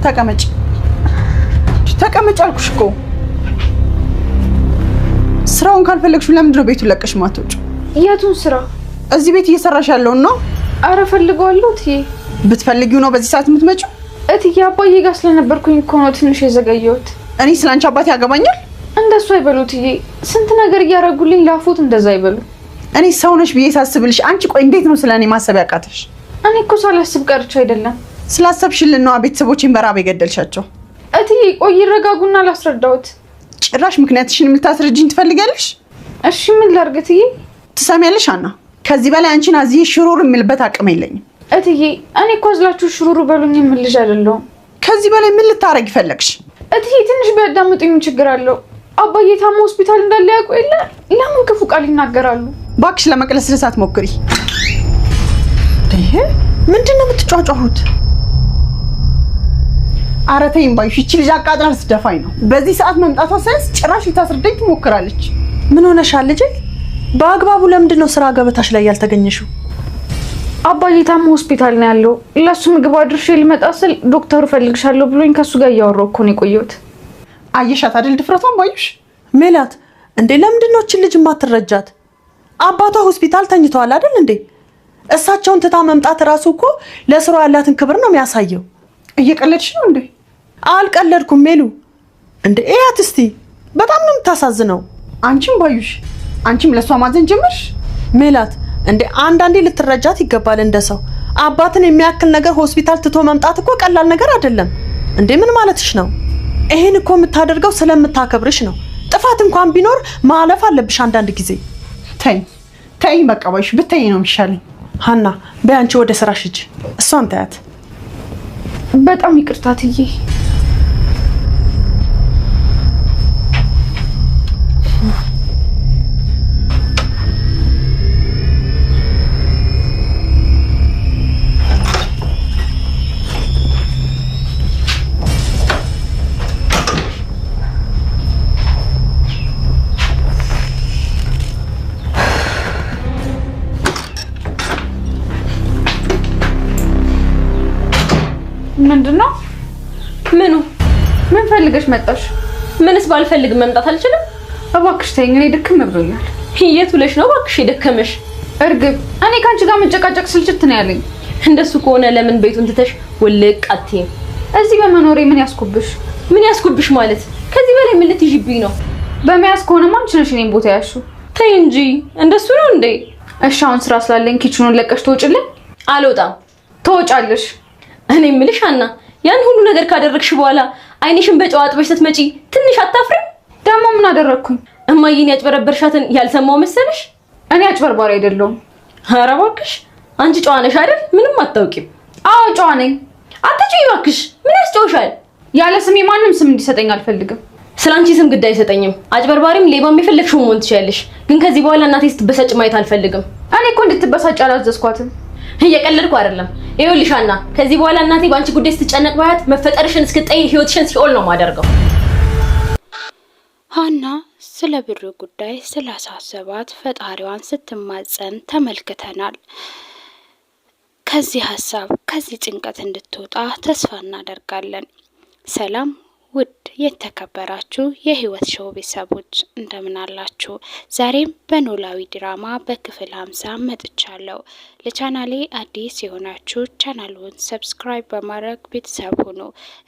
ተቀመጭ አልኩሽ እኮ። ስራውን ካልፈለግሽ ለምንድን ነው ቤቱን ለቀሽ ማትወጪው? የቱን ስራ? እዚህ ቤት እየሰራሽ ያለውን ነው። አረ ፈልገዋለሁ እትዬ። ብትፈልጊው ነው በዚህ ሰዓት የምትመጪው? እትዬ አባዬ ጋር ስለነበርኩኝ እኮ ነው ትንሽ የዘገየሁት። እኔ ስላንቺ አባት ያገባኛል? እንደሱ አይበሉ እትዬ። ስንት ነገር እያረጉልኝ ላፉት እንደዛ አይበሉ። እኔ ሰው ነሽ ብዬ ሳስብልሽ አንቺ ቆይ እንዴት ነው ስለኔ ማሰብ ያቃተሽ? እኔ እኮ ሳላስብ ቀርቼ አይደለም። ስላሰብሽልን ነው ቤተሰቦቼን በራብ የገደልሻቸው። እትዬ ቆይ ይረጋጉና ላስረዳውት። ጭራሽ ምክንያትሽን ልታስረጂኝ ትፈልጋለሽ? እሺ ምን ላድርግ እትዬ? ትሰሚያለሽ አና፣ ከዚህ በላይ አንቺን አዚህ ሽሩር የሚልበት አቅም የለኝም። እትዬ እኔ እኮ አዝላችሁ ሽሩሩ በሉኝ የምል ልጅ አይደለሁም። ከዚህ በላይ ምን ልታረጊ ፈለግሽ? እትዬ ትንሽ ቢያዳምጡኝ ችግር አለው? አባዬ ታሞ ሆስፒታል እንዳለ ያውቁ የለ ለምን ክፉ ቃል ይናገራሉ? ባክሽ ለመቅለስለስ አትሞክሪ። ይሄ ምንድነው የምትጫጫሁት? ኧረ ተይኝ ባዩሽ፣ እቺ ልጅ አቃጥራ ልትደፋኝ ነው። በዚህ ሰዓት መምጣቷ ሳይንስ ጭራሽ ልታስረዳኝ ትሞክራለች። ምን ሆነሻል ልጄ? በአግባቡ ለምንድን ነው ስራ ገበታሽ ላይ ያልተገኘሽው? አባዬ ታሞ ሆስፒታል ነው ያለው። ለሱ ምግብ አድርሼ ልመጣ ስል ዶክተሩ ፈልግሻለሁ ብሎኝ ከሱ ጋር እያወራሁ እኮ ነው የቆየሁት። አየሻት አይደል ድፍረቷን ባዩሽ? ሜላት እንዴ ለምንድን ነው እቺ ልጅ ማትረጃት? አባቷ ሆስፒታል ተኝተዋል አይደል እንዴ? እሳቸውን ትታ መምጣት ራሱ እኮ ለስራው ያላትን ክብር ነው የሚያሳየው። እየቀለድሽ ነው እንዴ? አልቀለድኩም ሜሉ። እንዴ እያት እስቲ በጣም ነው የምታሳዝነው። አንቺም ባዩሽ፣ አንቺም ለሷ ማዘን ጀመርሽ። ሜላት እንዴ አንዳንዴ ልትረጃት ይገባል እንደሰው። አባትን የሚያክል ነገር ሆስፒታል ትቶ መምጣት እኮ ቀላል ነገር አይደለም። እንዴ ምን ማለትሽ ነው? ይሄን እኮ የምታደርገው ስለምታከብርሽ ነው። ጥፋት እንኳን ቢኖር ማለፍ አለብሽ አንዳንድ ጊዜ። ተይ በቃ ባዩሽ፣ ብትይ ነው የሚሻለኝ። ሀና በያንቺ ወደ ስራሽ ሂጂ፣ እሷን ታያት። በጣም ይቅርታ እትዬ። ምንድነው? ምኑ? ምን ፈልገሽ መጣሽ? ምንስ ባልፈልግ መምጣት አልችልም? እባክሽ ተይኝ፣ እኔ ድክም ብሎኛል። የት ውለሽ ነው እባክሽ የደከመሽ? እርግብ፣ እኔ ካንቺ ጋር መጨቃጨቅ ስልችት ነው ያለኝ። እንደሱ ከሆነ ለምን ቤቱን ትተሽ ውልቅ አትይም? እዚህ በመኖሬ ምን ያስኩብሽ? ምን ያስኩብሽ ማለት? ከዚህ በላይ ምን ልትይዥብኝ ነው? በመያዝ ከሆነማ አንቺ ነሽ እኔን ቦታ ያልሽው። ተይ እንጂ እንደሱ ነው እንዴ? እሺ አሁን ስራ ስላለኝ ኪችኑን ለቀሽ ትወጪልኝ? አልወጣም። ትወጫለሽ። እኔ የምልሽ ሀና፣ ያን ሁሉ ነገር ካደረግሽ በኋላ አይንሽን በጨው አጥበሽ ስትመጪ ትንሽ አታፍሪም? ደግሞ ምን አደረግኩኝ? እማዬን ያጭበረበርሻትን ያልሰማው መሰለሽ? እኔ አጭበርባሪ አይደለሁም። ኧረ እባክሽ አንቺ ጨዋ ነሽ አይደል? ምንም አታውቂም። አዎ ጨዋ ነኝ። አትጪ እባክሽ። ምን ያስጨውሻል? ያለ ስሜ ማንም ስም እንዲሰጠኝ አልፈልግም። ስላንቺ ስም ግድ አይሰጠኝም። አጭበርባሪም ሌባም የፈለግሽው መሆን ትችያለሽ። ግን ከዚህ በኋላ እናቴ ስትበሳጭ ማየት አልፈልግም። እኔ እኮ እንድትበሳጭ አላዘዝኳትም። እየቀለድኩ አይደለም። ይኸውልሽ ሀና፣ ከዚህ በኋላ እናቴ ባንቺ ጉዳይ ስትጨነቅ ባያት መፈጠርሽን እስክትጠይ ህይወትሽን ሲኦል ነው ማደርገው። ሀና ስለ ብሩ ጉዳይ ስላሳሰባት ፈጣሪዋን ስትማጸን ተመልክተናል። ከዚህ ሀሳብ ከዚህ ጭንቀት እንድትወጣ ተስፋ እናደርጋለን። ሰላም ውድ የተከበራችሁ የህይወት ሾው ቤተሰቦች እንደምን አላችሁ? ዛሬም በኖላዊ ድራማ በክፍል 50 መጥቻለሁ። ለቻናሌ አዲስ የሆናችሁ ቻናሉን ሰብስክራይብ በማድረግ ቤተሰብ ሁኑ።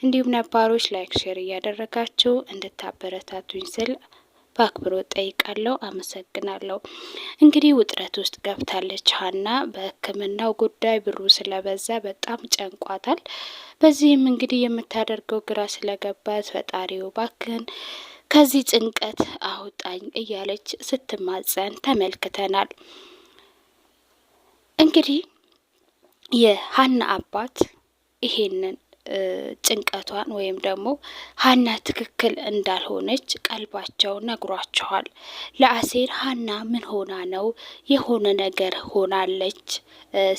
እንዲሁም ነባሮች ላይክ፣ ሼር እያደረጋችሁ እንድታበረታቱኝ ስል በአክብሮት ጠይቃለሁ። አመሰግናለሁ። እንግዲህ ውጥረት ውስጥ ገብታለች ሀና። በሕክምናው ጉዳይ ብሩ ስለበዛ በጣም ጨንቋታል። በዚህም እንግዲህ የምታደርገው ግራ ስለገባት ፈጣሪው ባክን ከዚህ ጭንቀት አውጣኝ እያለች ስትማጸን ተመልክተናል። እንግዲህ የሀና አባት ይሄንን ጭንቀቷን ወይም ደግሞ ሀና ትክክል እንዳልሆነች ቀልባቸው ነግሯቸዋል። ለአሴር ሀና ምን ሆና ነው? የሆነ ነገር ሆናለች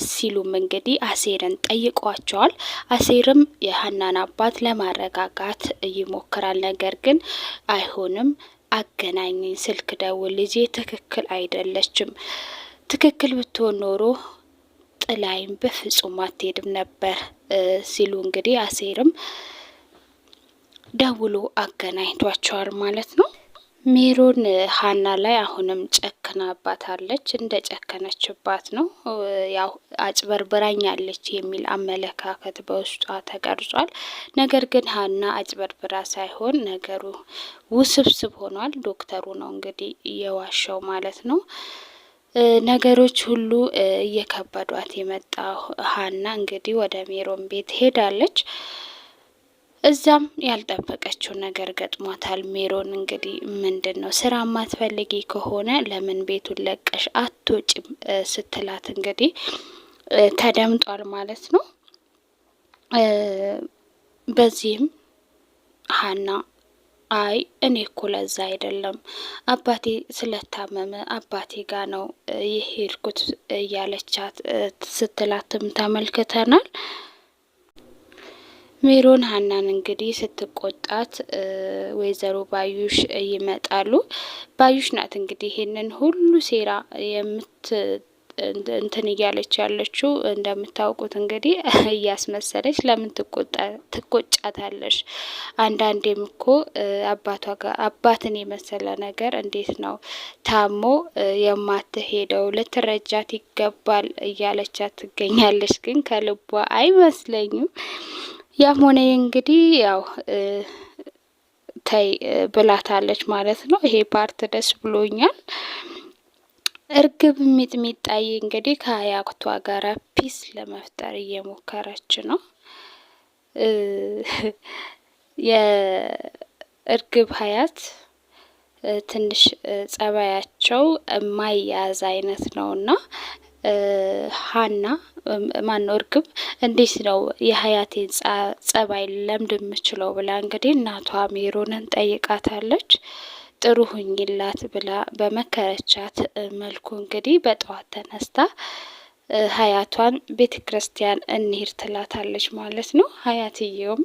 ሲሉም እንግዲህ አሴርን ጠይቋቸዋል። አሴርም የሀናን አባት ለማረጋጋት ይሞክራል። ነገር ግን አይሆንም፣ አገናኘኝ፣ ስልክ ደውል፣ ልጄ ትክክል አይደለችም። ትክክል ብትሆን ኖሮ ጥላይም በፍጹም አትሄድም ነበር ሲሉ እንግዲህ አሴርም ደውሎ አገናኝቷቸዋል ማለት ነው። ሜሮን ሀና ላይ አሁንም ጨክናባታለች። እንደ ጨከነችባት ነው ያው አጭበርብራኛለች የሚል አመለካከት በውስጧ ተቀርጿል። ነገር ግን ሀና አጭበርብራ ሳይሆን ነገሩ ውስብስብ ሆኗል። ዶክተሩ ነው እንግዲህ የዋሸው ማለት ነው። ነገሮች ሁሉ እየከበዷት የመጣ ሀና እንግዲህ ወደ ሜሮን ቤት ሄዳለች። እዛም ያልጠበቀችው ነገር ገጥሟታል። ሜሮን እንግዲህ ምንድን ነው ስራ ማትፈልጊ ከሆነ ለምን ቤቱን ለቀሽ አትወጪም ስትላት እንግዲህ ተደምጧል ማለት ነው። በዚህም ሀና አይ እኔ እኮ ለዛ አይደለም አባቴ ስለታመመ አባቴ ጋ ነው የሄድኩት እያለቻት ስትላትም ተመልክተናል። ሜሮን ሀናን እንግዲህ ስትቆጣት ወይዘሮ ባዩሽ ይመጣሉ። ባዩሽ ናት እንግዲህ ይሄንን ሁሉ ሴራ እንትን እያለች ያለችው። እንደምታውቁት እንግዲህ እያስመሰለች ለምን ትቆጫታለሽ? አንዳንዴም እኮ አባቷ ጋር አባትን የመሰለ ነገር እንዴት ነው ታሞ የማትሄደው? ልትረጃት ይገባል እያለቻት ትገኛለች። ግን ከልቧ አይመስለኝም። ያም ሆነ እንግዲህ ያው ተይ ብላታለች ማለት ነው። ይሄ ፓርት ደስ ብሎኛል። እርግብ ሚጥሚጣዬ እንግዲህ ከአያቷ ጋር ፒስ ለመፍጠር እየሞከረች ነው። የእርግብ ሀያት ትንሽ ጸባያቸው የማይያዝ አይነት ነውና ሀና ማነው እርግብ እንዴት ነው የሀያቴን ጸባይ ለምድ የምችለው ብላ እንግዲህ እናቷ ሜሮንን ጠይቃታለች። ጥሩ ሁኝላት ብላ በመከረቻት መልኩ እንግዲህ በጠዋት ተነስታ ሀያቷን ቤተ ክርስቲያን እንሂድ ትላታለች ማለት ነው። ሀያትየውም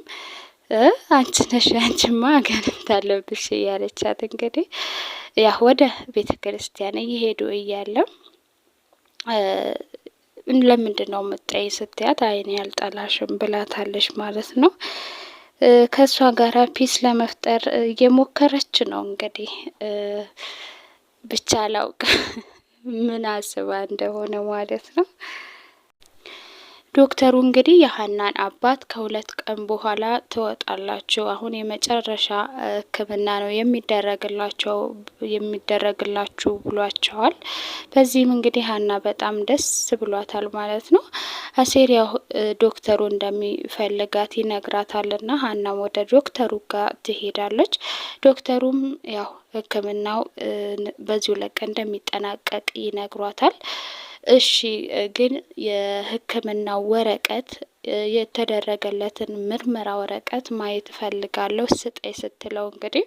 አንቺ ነሽ አንቺማ አጋንንት አለብሽ እያለቻት እንግዲህ ያ ወደ ቤተ ክርስቲያን እየሄዱ እያለ ለምንድን ነው የምትጠይ ስትያት አይኔ ያልጠላሽም ብላታለች ማለት ነው። ከሷ ጋራ ፒስ ለመፍጠር እየሞከረች ነው እንግዲህ ብቻ አላውቅ ምን አስባ እንደሆነ ማለት ነው። ዶክተሩ እንግዲህ የሀናን አባት ከ2 ቀን በኋላ ትወጣላችሁ፣ አሁን የመጨረሻ ሕክምና ነው የሚደረግላችሁ ብሏቸዋል። በዚህም እንግዲህ ሀና በጣም ደስ ብሏታል ማለት ነው። አሴር ያው ዶክተሩ እንደሚፈልጋት ይነግራታልና ሀናም ወደ ዶክተሩ ጋር ትሄዳለች። ዶክተሩም ያው ሕክምናው በዚሁ ለቀ እንደሚጠናቀቅ ይነግሯታል። እሺ ግን የሕክምናው ወረቀት የተደረገለትን ምርመራ ወረቀት ማየት ፈልጋለሁ ስጠይ ስትለው እንግዲህ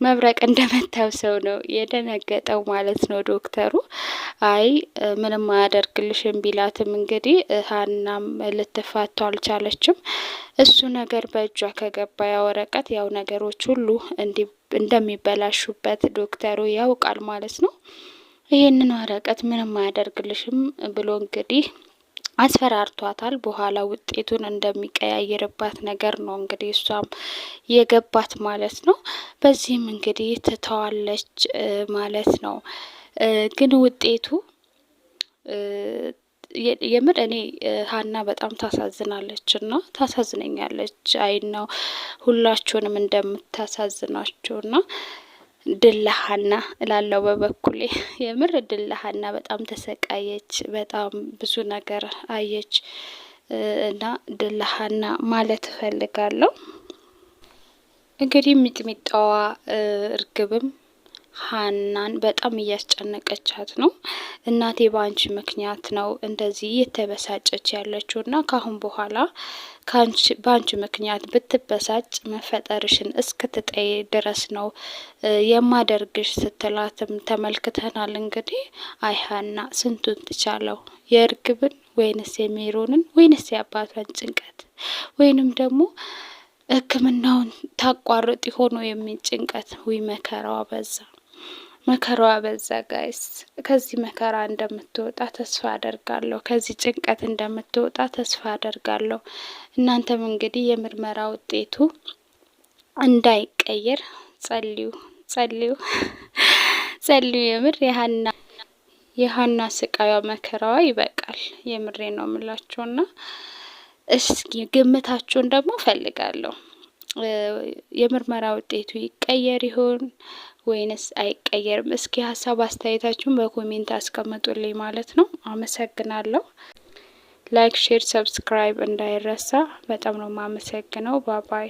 መብረቅ እንደመታው ሰው ነው የደነገጠው ማለት ነው ዶክተሩ። አይ ምንም አያደርግልሽም ቢላትም እንግዲህ ሀናም ልትፋታው አልቻለችም። እሱ ነገር በእጇ ከገባ ያ ወረቀት ያው ነገሮች ሁሉ እንደሚበላሹበት ዶክተሩ ያውቃል ማለት ነው። ይሄንን ወረቀት ምንም አያደርግልሽም ብሎ እንግዲህ አስፈራርቷታል። በኋላ ውጤቱን እንደሚቀያየርባት ነገር ነው እንግዲህ እሷም የገባት ማለት ነው። በዚህም እንግዲህ ትተዋለች ማለት ነው። ግን ውጤቱ የምር እኔ ሀና በጣም ታሳዝናለች እና ታሳዝነኛለች። አይ ነው ሁላችሁንም እንደምታሳዝናችሁና ድል ሀና እላለው በበኩሌ። የምር ድል ሀና በጣም ተሰቃየች፣ በጣም ብዙ ነገር አየች እና ድል ሀና ማለት እፈልጋለሁ። እንግዲህ ሚጥሚጣዋ እርግብም ሀናን በጣም እያስጨነቀቻት ነው። እናቴ በአንቺ ምክንያት ነው እንደዚህ እየተበሳጨች ያለችው እና ካሁን በኋላ በአንቺ ምክንያት ብትበሳጭ መፈጠርሽን እስክትጠይ ድረስ ነው የማደርግሽ ስትላትም ተመልክተናል። እንግዲህ አይ ሀና ስንቱን ትቻለው፣ የእርግብን ወይንስ የሜሮንን ወይንስ የአባቷን ጭንቀት ወይንም ደግሞ ሕክምናውን ታቋርጥ ሆኖ የሚል ጭንቀት። ወይ መከራዋ በዛ፣ መከራዋ በዛ ጋይስ። ከዚህ መከራ እንደምትወጣ ተስፋ አደርጋለሁ። ከዚህ ጭንቀት እንደምትወጣ ተስፋ አደርጋለሁ። እናንተም እንግዲህ የምርመራ ውጤቱ እንዳይቀየር ጸልዩ ጸልዩ። የምር የሀና ስቃዩ መከራዋ ይበቃል። የምሬ ነው የምላችሁና እስኪ ግምታችሁን ደግሞ ፈልጋለሁ። የምርመራ ውጤቱ ይቀየር ይሆን ወይንስ አይቀየርም? እስኪ ሀሳብ አስተያየታችሁን በኮሜንት አስቀምጡልኝ ማለት ነው። አመሰግናለሁ። ላይክ፣ ሼር፣ ሰብስክራይብ እንዳይረሳ። በጣም ነው የማመሰግነው። ባባይ